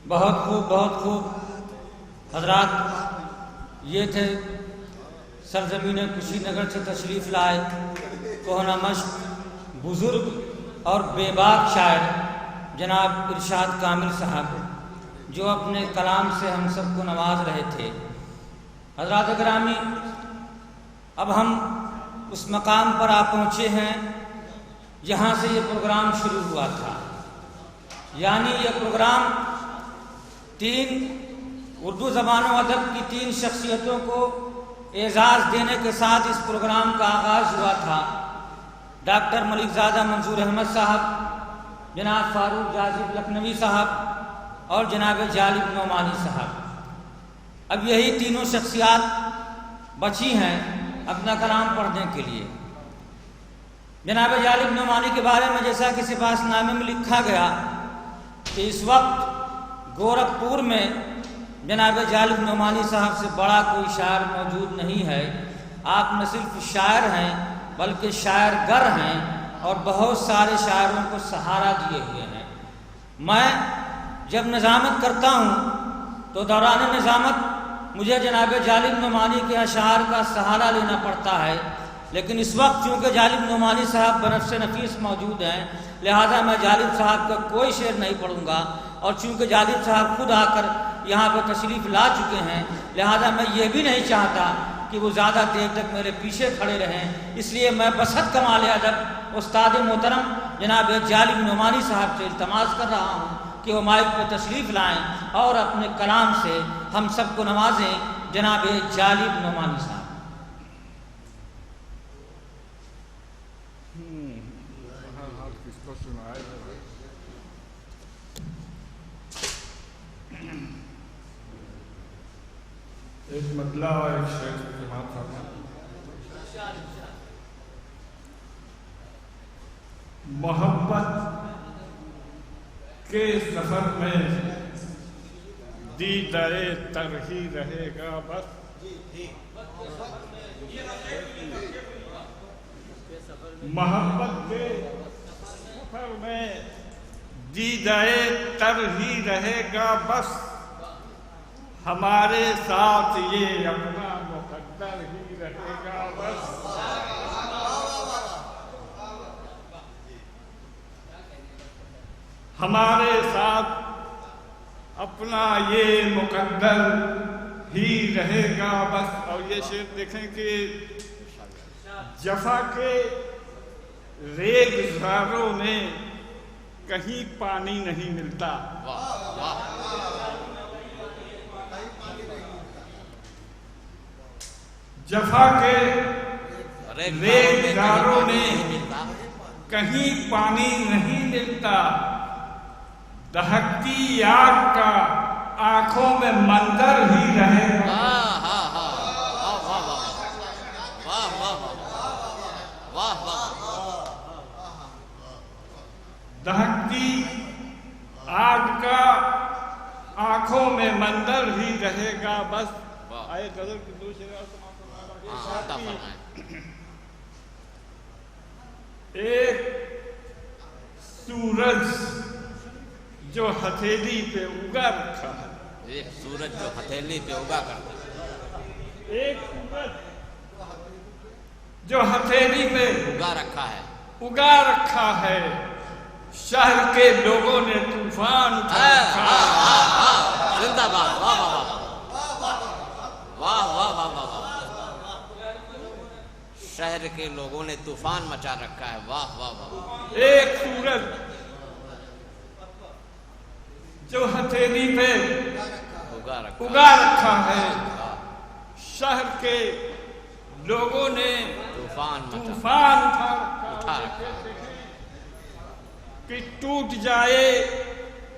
بہت خوب حضرات، یہ تھے سرزمین کشی نگر سے تشریف لائے کوہنہ مشق بزرگ اور بے باک شاعر جناب ارشاد کامل صاحب، جو اپنے کلام سے ہم سب کو نواز رہے تھے۔ حضرات گرامی، اب ہم اس مقام پر آ پہنچے ہیں جہاں سے یہ پروگرام شروع ہوا تھا، یعنی یہ پروگرام تین اردو زبان و ادب کی تین شخصیتوں کو اعزاز دینے کے ساتھ اس پروگرام کا آغاز ہوا تھا۔ ڈاکٹر ملک زادہ منظور احمد صاحب، جناب فاروق جاذب لکھنوی صاحب اور جناب جالب نعمانی صاحب۔ اب یہی تینوں شخصیات بچی ہیں اپنا کلام پڑھنے کے لیے۔ جناب جالب نعمانی کے بارے میں جیسا کہ سپاس نامے میں لکھا گیا کہ اس وقت گورکھپور میں جناب جالب نعمانی صاحب سے بڑا کوئی شاعر موجود نہیں ہے۔ آپ نہ صرف شاعر ہیں بلکہ شاعر گر ہیں اور بہت سارے شاعروں کو سہارا دیے ہوئے ہیں۔ میں جب نظامت کرتا ہوں تو دوران نظامت مجھے جناب جالب نعمانی کے اشعار کا سہارا لینا پڑتا ہے، لیکن اس وقت چونکہ جالب نعمانی صاحب بنفس نفیس موجود ہیں، لہذا میں جالب صاحب کا کوئی شعر نہیں پڑھوں گا، اور چونکہ جالب صاحب خود آ کر یہاں پہ تشریف لا چکے ہیں، لہذا میں یہ بھی نہیں چاہتا کہ وہ زیادہ دیر تک میرے پیچھے کھڑے رہیں، اس لیے میں بسط کمال ادب استاد محترم جناب جالب نعمانی صاحب سے التماس کر رہا ہوں کہ وہ مائک پہ تشریف لائیں اور اپنے کلام سے ہم سب کو نوازیں۔ جناب جالب نعمانی صاحب۔ ایک مطلع اور ایک شعر کی بات کرنا۔ محبت کے سفر میں دیدۂ تر ہی رہے گا بس، محبت کے سفر میں دیدۂ تر ہی رہے گا بس، ہمارے ساتھ یہ اپنا مقدر ہی رہے گا بس، ہمارے ساتھ اپنا یہ مقدر ہی رہے گا بس۔ اور یہ شعر دیکھیں کہ جفا کے ریگزاروں میں کہیں پانی نہیں ملتا، جفا کے ریگزاروں میں کہیں پانی نہیں ملتا، دہکتی آگ کا آنکھوں میں منظر ہی رہے گا، دہکتی آگ کا آنکھوں میں منظر ہی رہے گا بس۔ آئے غزل کی دو شعر ایک سورج جو ہتھیلی پہ اگا رکھا ہے، ایک سورج جو ہتھیلی پہ اگا کرتا ہے، ایک سورج جو ہتھیلی پہ اگا رکھا ہے، شہر کے لوگوں نے طوفان اٹھا رکھا ہے۔ زندہ باد، واہ واہ واہ واہ واہ واہ واہ، شہر کے لوگوں نے طوفان مچا رکھا ہے، واہ واہ واہ۔ ایک سورج جو ہتھیلی پہ اگا رکھا ہے، شہر کے لوگوں نے طوفان اٹھا رکھا ہے، کہ ٹوٹ جائے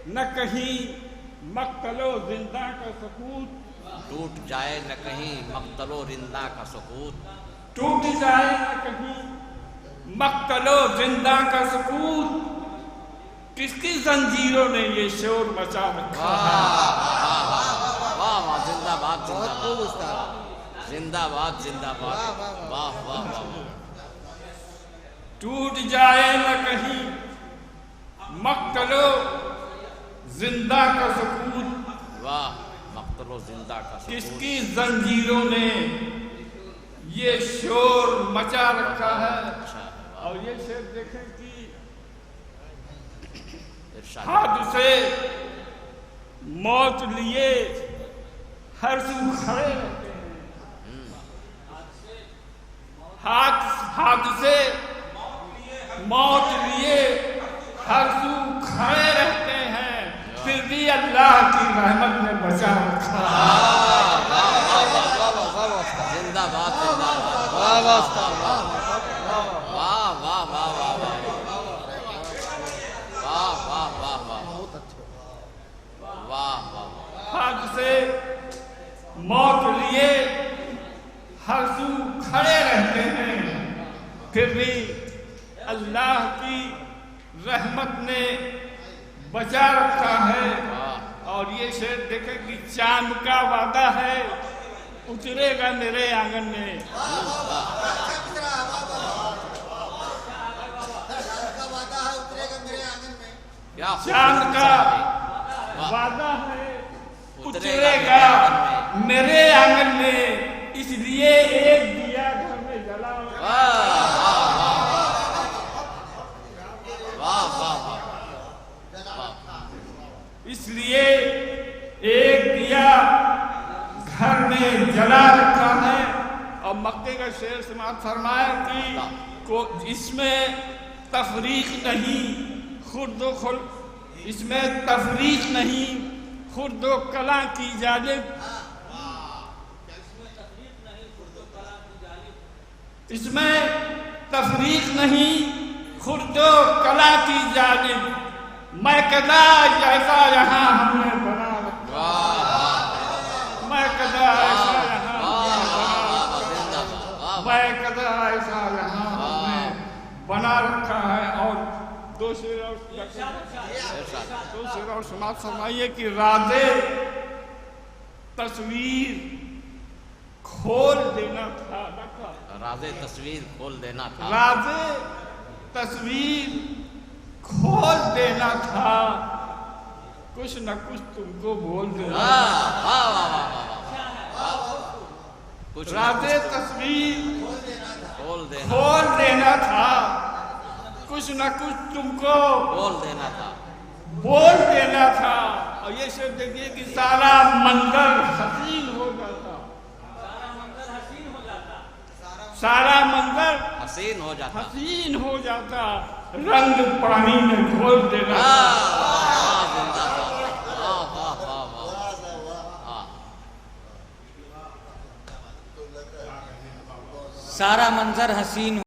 نہ کہیں مقتل و زندہ کا سکوت، ٹوٹ جائے نہ کہیں مقتل و زندہ کا سکوت، ٹوٹ جائے نہ کہیں مقتل و زندہ کا سکوت، کس کی زنجیروں نے یہ شور مچا رکھا ہے۔ واہ واہ، زندہ باد زندہ باد زندہ باد، واہ واہ واہ۔ ٹوٹ جائے نہ کہیں مقتل و زندہ کا سکوت واہ مقتل و زندہ کا کس سکوت کی زنجیروں نے یہ شور مچا رکھا ہے. اچھا واہ اور یہ شعر دیکھیں کہ ارشاد حادثے موت لیے ہر سو کھڑے رہتے ہیں. حادثے موت لیے ہر سو کھڑے رہتے ہیں پھر بھی اللہ کی رحمت نے بچا رکھا. زندہ باد زندہ باد واہ واہ واہ واہ واہ واہ واہ واہ واہ واہ. حادثے موت لیے ہر سو کھڑے رہتے ہیں پھر بھی اللہ کی رحمت نے بچا رکھا ہے. اور یہ شعر دیکھیں کہ چاند کا وعدہ ہے اترے گا میرے آنگن میں. کیا چاند کا وعدہ ہے اترے گا میرے آنگن میں اس لیے ایک دیا گھر میں جلا. واہ واہ واہ اس لیے ایک دیا گھر میں جلا رکھا ہے. اور مکے کا شعر سماعت فرمایا کہ اس میں تفریق نہیں خرد و خل اس میں تفریق نہیں خرد و کلاں کی جانب اس میں تفریق نہیں خرد و کلاں کی جانب میں کدا ایسا یہاں ہم نے بنا رکھا. میں کدا ایسا یہاں میں کدا ایسا یہاں ہم نے بنا رکھا ہے. اور دو شعر اور سماعت فرمائیے کہ راز تصویر کھول دینا تھا. راز تصویر کھول دینا تھا. راز تصویر کھول دینا تھا کچھ نہ کچھ تم کو بول دینا. راز تصویر کھول دینا کھول دینا تھا کچھ نہ کچھ تم کو بول دینا تھا. بول دینا تھا. اور یہ شعر دیکھیے کہ سارا منظر حسین ہو جاتا. سارا منظر حسین ہو جاتا. حسین ہو جاتا رنگ پانی میں گھول دینا. زندہ باد واہ واہ واہ واہ. سارا منظر حسین